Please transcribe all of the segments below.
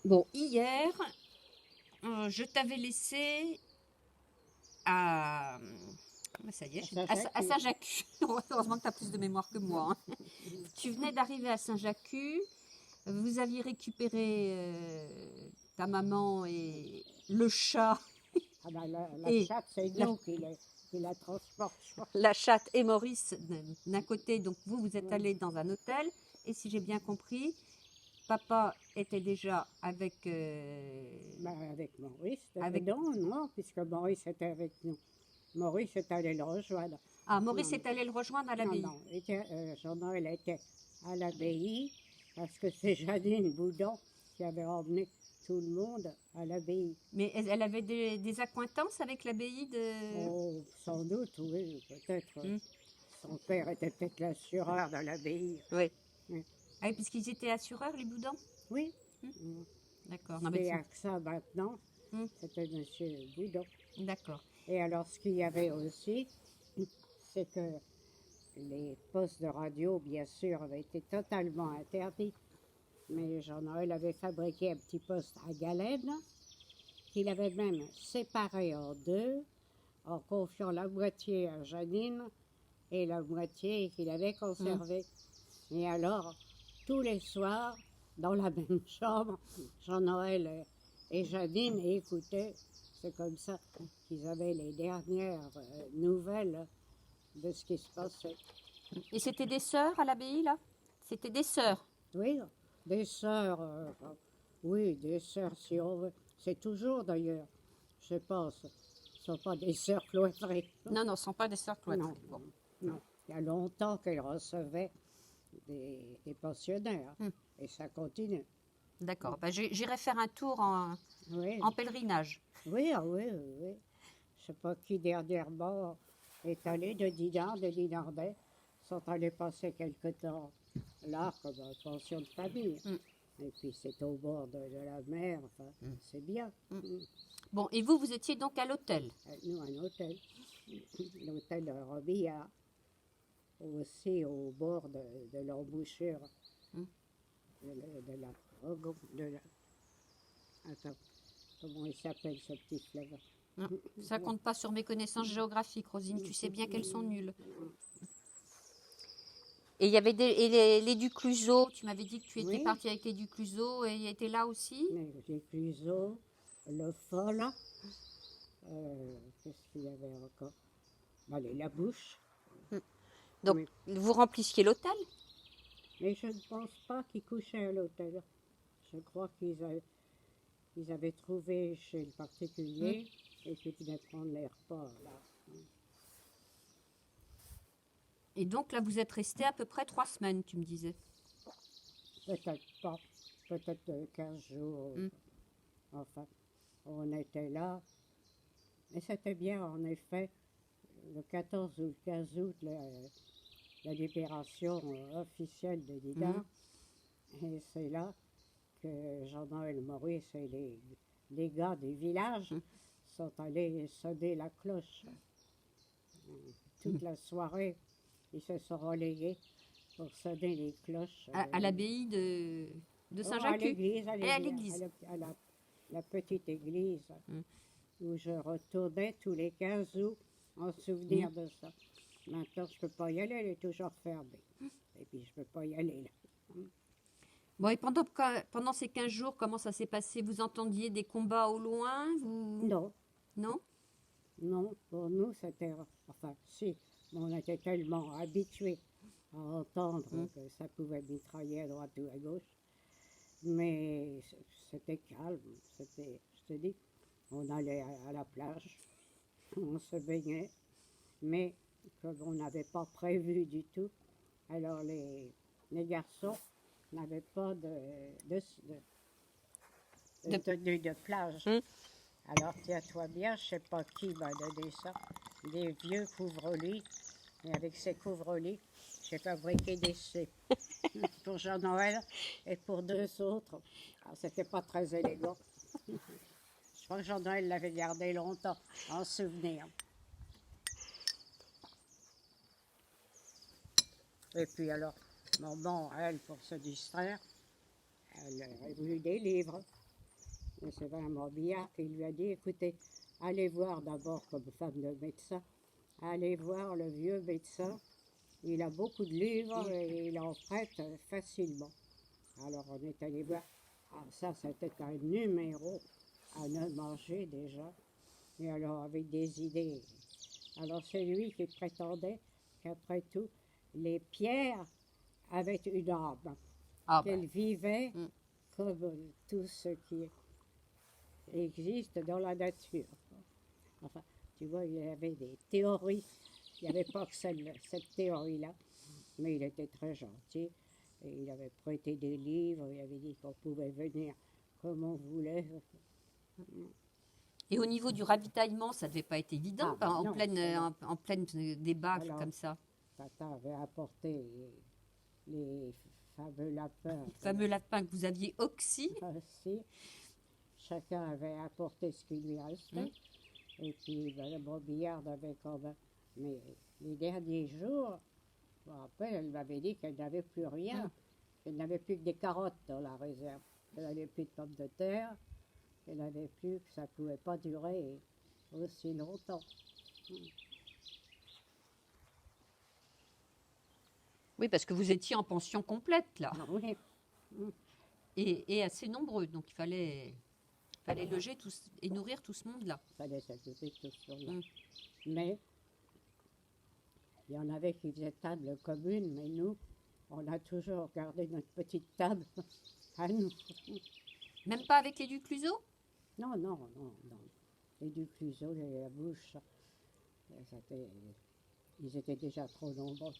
Bon, hier, je t'avais laissé à... ça y est, À Saint-Jacques. À Saint-Jacques. Heureusement que tu as plus de mémoire que moi, hein. Tu venais d'arriver à Saint-Jacques. Vous aviez récupéré ta maman et le chat Ah ben, la et chatte, c'est la, nous qui la transporte. la chatte et Maurice d'un côté. Donc vous êtes Oui. allés dans un hôtel. Et si j'ai bien compris, papa était déjà avec... Ben, avec Maurice, avec... non, puisque Maurice était avec nous. Maurice est allé le rejoindre. Ah, Non, Maurice est allé le rejoindre à l'abbaye. non, Jean-Noël était à l'abbaye parce que c'est Janine Boudon qui avait emmené tout le monde à l'abbaye. Mais elle avait des accointances avec l'abbaye de... Oh, sans doute, oui, peut-être. Hmm. Son père était peut-être l'assureur de l'abbaye. Oui. Oui. Ah oui, puisqu'ils étaient assureurs, les Boudins. Oui. Hmm. Mm. D'accord. Non, mais C'est AXA maintenant, Hmm. c'était Monsieur Boudon. D'accord. Et alors, ce qu'il y avait aussi, c'est que les postes de radio, bien sûr, avaient été totalement interdits. Mais Jean-Noël avait fabriqué un petit poste à Galène, qu'il avait même séparé en deux, en confiant la moitié à Janine et la moitié qu'il avait Hmm. conservée. Et alors, tous les soirs, dans la même chambre, Jean-Noël et Janine écoutaient. C'est comme ça qu'ils avaient les dernières nouvelles de ce qui se passait. Et c'était des sœurs à l'abbaye, là? C'était des sœurs. Oui, des sœurs, oui, des sœurs si on veut. C'est toujours d'ailleurs, je pense, ce ne sont pas des sœurs cloîtrées. Non, non, ce ne sont pas des sœurs cloîtrées. Non, Bon. non. Il y a longtemps qu'elles recevaient des pensionnaires. Hmm. Et ça continue. D'accord. Bah, j'irai faire un tour Oui, en pèlerinage. oui, ah oui, oui, oui. Je sais pas qui dernièrement est allé de Dinard, de Dinardais, sont allés passer quelque temps là comme en pension de famille. Hmm. Et puis c'est au bord de la mer, enfin, c'est bien. Bon, et vous étiez donc à l'hôtel. Nous, un hôtel, l'hôtel Robillard, aussi au bord de l'embouchure Hmm. de la, de la, attends, comment il s'appelle ce petit fleuve? Non, ça compte pas sur mes connaissances géographiques, Rosine. Tu sais bien qu'elles sont nulles. Et il y avait les Ducluseau. Tu m'avais dit que tu étais Oui, partie avec les Ducluseau et il était là aussi. les Cluseaux, le Foll, qu'est-ce qu'il y avait encore? Allez, la bouche. Donc, Oui. vous remplissiez l'hôtel? Mais je ne pense pas qu'ils couchaient à l'hôtel. Je crois ils avaient trouvé chez le particulier et qu'ils venaient prendre les repas là. Et donc là, vous êtes resté à peu près 3 semaines, tu me disais. Peut-être pas, peut-être 15 jours. Mm. Enfin, on était là. Et c'était bien, en effet, le 14 ou le 15 août, la libération officielle de Dinard. Et c'est là que Jean-Noël Maurice et les gars des villages sont allés sonner la cloche. Toute la soirée, ils se sont relayés pour sonner les cloches. À l'abbaye de Saint-Jacques? À l'église, Et à l'église. à la petite église Mm. où je retournais tous les 15 août en souvenir de ça. Maintenant, je ne peux pas y aller, elle est toujours fermée. Et puis, je ne peux pas y aller là. Bon, et pendant ces 15 jours, comment ça s'est passé? Vous entendiez des combats au loin? Non, Non? non, pour nous, c'était. Enfin, si, on était tellement habitués à entendre que ça pouvait mitrailler à droite ou à gauche. Mais c'était calme, c'était, je te dis, on allait à la plage, on se baignait, mais comme on n'avait pas prévu du tout, alors les garçons n'avaient pas de tenue de plage. Mm. Alors tiens-toi bien, je ne sais pas qui m'a donné ça, des vieux couvre-lits, et avec ces couvre-lits, j'ai fabriqué des C pour Jean-Noël et pour deux autres. Alors c'était pas très élégant. Je crois que Jean-Noël l'avait gardé longtemps en souvenir. Et puis alors, maman, elle, pour se distraire, elle a lu des livres. Mais c'est vraiment Billard qui lui a dit, écoutez, allez voir d'abord comme femme de médecin, allez voir le vieux médecin, il a beaucoup de livres et il en prête facilement. Alors on est allé voir, ah, ça c'était un numéro à ne manger déjà, et alors avec des idées. Alors c'est lui qui prétendait qu'après tout, les pierres avaient une âme, Ah qu'elles vivaient Mm. comme tout ce qui existe dans la nature. Enfin, tu vois, il y avait des théories, il n'y avait pas que cette théorie-là, mais il était très gentil, et il avait prêté des livres, il avait dit qu'on pouvait venir comme on voulait. Et au niveau du ravitaillement, ça devait pas être évident, Ah, ben en non, pleine, c'est vrai. en pleine débat Alors, comme ça. Tata avait apporté les fameux lapins. Le fameux lapin que vous aviez oxy. Aussi. Chacun avait apporté ce qui lui restait. Et puis, ben, le Billard avait quand même. Mais les derniers jours, je me rappelle, elle m'avait dit qu'elle n'avait plus rien. Qu'elle n'avait plus que des carottes dans la réserve. Elle n'avait plus de pommes de terre. Elle n'avait plus, que ça ne pouvait pas durer aussi longtemps. Oui, parce que vous étiez en pension complète là, Ah oui, et assez nombreux, donc fallait loger et nourrir tout ce monde-là. il fallait s'occuper de tout ce monde-là. Mm. Mais il y en avait qui faisaient table commune, mais nous, on a toujours gardé notre petite table à nous. Même pas avec les Ducluseau? Non, non, non, non. Les Ducluseau, la bouche, ils étaient déjà trop nombreux.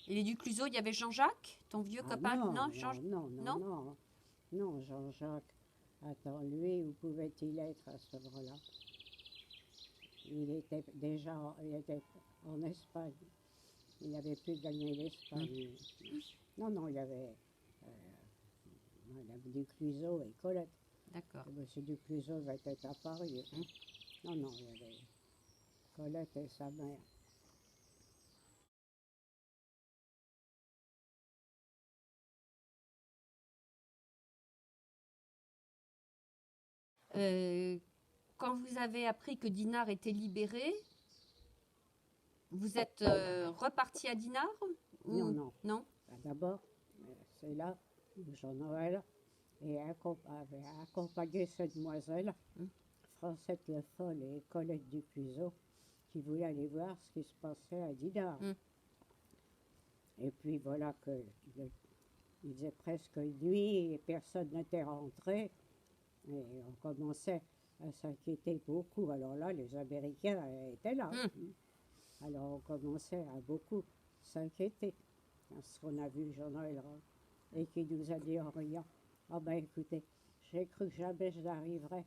Et les Ducluseau, il y avait Jean-Jacques, ton vieux Ah copain? non, Non, non, non, non, non, Jean-Jacques. Attends, lui, où pouvait-il être à ce moment-là? Il était déjà il était en Espagne. Il n'avait plus gagné l'Espagne. Non, non, il y avait Madame Ducluseau et Colette. D'accord. Monsieur Ducluseau va être à Paris. Non, non, il y avait Colette et sa mère. Quand vous avez appris que Dinard était libéré, vous êtes reparti à Dinard? Non, non. Non. D'abord, c'est là où Jean-Noël avait accompagné cette demoiselle, Francette Le Foll et Colette Ducluseau, qui voulaient aller voir ce qui se passait à Dinard. Et puis voilà il faisait presque nuit et personne n'était rentré. Et on commençait à s'inquiéter beaucoup. Alors là, les Américains étaient là. Alors on commençait à beaucoup s'inquiéter. Parce qu'on a vu Jean-Noël et qui nous a dit en riant, ah ben écoutez, j'ai cru que jamais je n'arriverais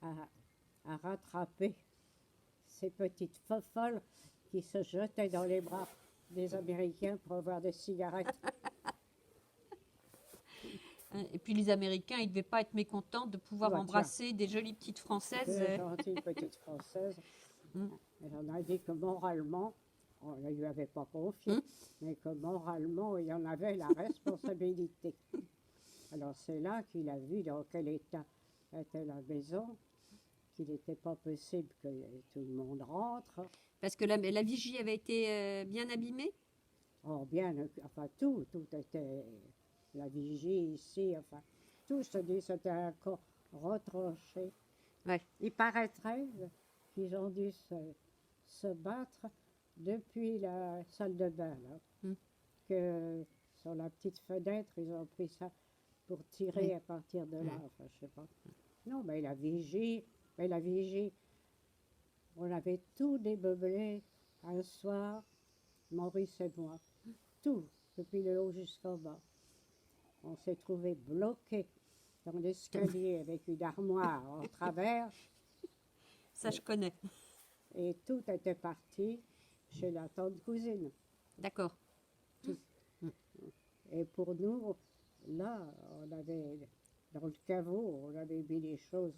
à rattraper ces petites folles qui se jetaient dans les bras des Américains pour avoir des cigarettes. Et puis les Américains, ils ne devaient pas être mécontents de pouvoir Ouais, embrasser des jolies petites Françaises. Deux gentilles petites Françaises. Elle en a dit que moralement, on ne lui avait pas confié, mais que moralement, il y en avait la responsabilité. Alors c'est là qu'il a vu dans quel état était la maison, qu'il n'était pas possible que tout le monde rentre. Parce que la vigie avait été bien abîmée? Oh bien, enfin tout était, la vigie ici, enfin tout se dit, c'était encore retranché. Ouais. Il paraîtrait qu'ils ont dû se battre depuis la salle de bain, là. Que sur la petite fenêtre, ils ont pris ça pour tirer à partir de là, enfin je sais pas. Non, mais la vigie, on avait tout démeublé un soir, Maurice et moi, tout, depuis le haut jusqu'en bas. On s'est trouvé bloqués dans l'escalier avec une armoire en travers. Ça, je connais. Et tout était parti chez la tante cousine. D'accord. Et pour nous, là, on avait, dans le caveau, on avait mis des choses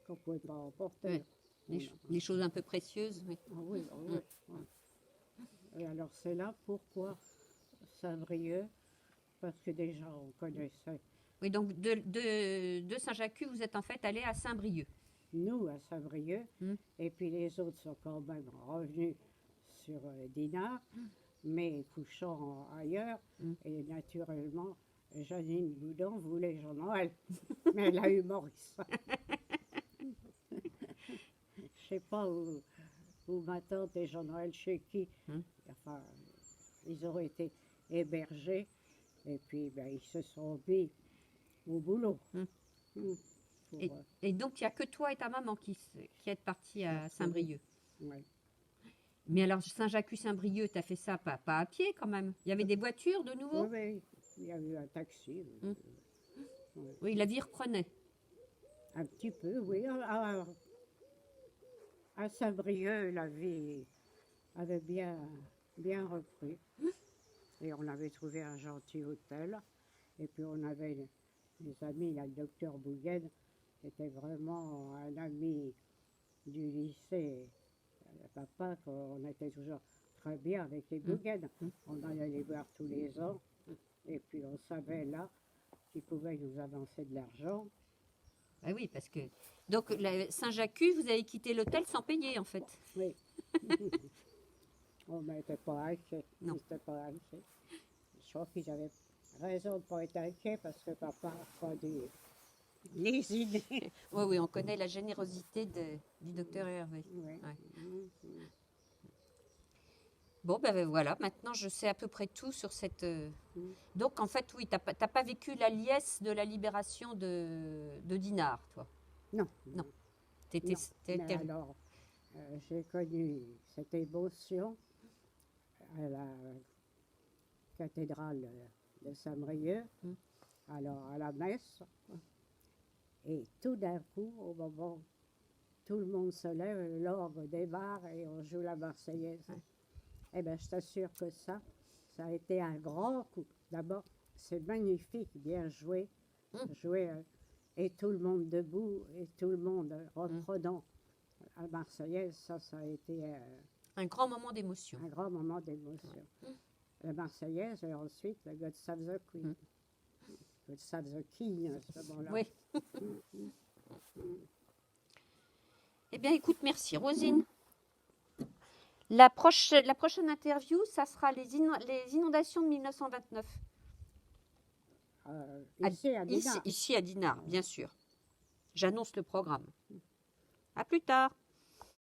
qu'on ne pouvait pas emporter. Les choses un peu précieuses, oui. Ah oui, ah oui. Et alors c'est là pourquoi Saint-Brieuc, parce que déjà on connaissait, Oui, donc de Saint-Jacques, vous êtes en fait allé à Saint-Brieuc. nous, à Saint-Brieuc, Mm. et puis les autres sont quand même revenus sur Dinard, mais couchant ailleurs. Mm. Et naturellement, Janine Boudon voulait Jean-Noël, mais elle a eu Maurice. Je sais pas où ma tante et Jean-Noël, chez qui. Mm. Enfin, ils ont été hébergés, et puis ben, ils se sont mis au boulot. Mm. Pour, Et donc, il n'y a que toi et ta maman qui êtes partis à Saint-Brieuc. ouais. Mais alors, Saint-Jacques-Saint-Brieuc, tu as fait ça pas à pied quand même. Il y avait des voitures de nouveau? Oui, oui, il y a eu un taxi. Mm. Ouais. Oui, la vie reprenait. Un petit peu, oui. À Saint-Brieuc, la vie avait bien repris. Et on avait trouvé un gentil hôtel. Et puis on avait des amis, là, le docteur Bouguen, qui était vraiment un ami du lycée. Papa, on était toujours très bien avec les Bouguen. On allait les voir tous les ans. Et puis on savait là qu'ils pouvaient nous avancer de l'argent. Ah oui, parce que... Donc, Saint-Jacques, vous avez quitté l'hôtel sans payer, en fait. Oui. On n'était pas inquiets. Non. Ils n'étaient pas inquiets. Je crois qu'ils avaient raison de ne pas être inquiets parce que papa a pas les idées. Oui, oui, on connaît la générosité du docteur Hervé. Oui. Ouais. Bon, ben voilà, maintenant je sais à peu près tout sur cette... Donc, en fait, oui, tu n'as pas vécu la liesse de la libération de Dinard, toi. Non. Non. Non. Mais alors, j'ai connu cette émotion à la cathédrale de Saint-Brieuc, alors à la messe. Et tout d'un coup, au moment où tout le monde se lève, l'orgue démarre et on joue la Marseillaise. Ouais. Eh bien, je t'assure que ça a été un grand coup. D'abord, c'est magnifique, bien joué. Joué, et tout le monde debout, et tout le monde reprenant la Marseillaise. Ça a été un grand moment d'émotion. un grand moment d'émotion. La Marseillaise et ensuite le God Save the Queen. God Save the King à ce moment-là. Oui. Eh bien, écoute, merci, Rosine. La prochaine interview, ça sera les inondations de 1929. Ici à Dinard. Ici à Dinard, bien sûr. J'annonce le programme. À plus tard.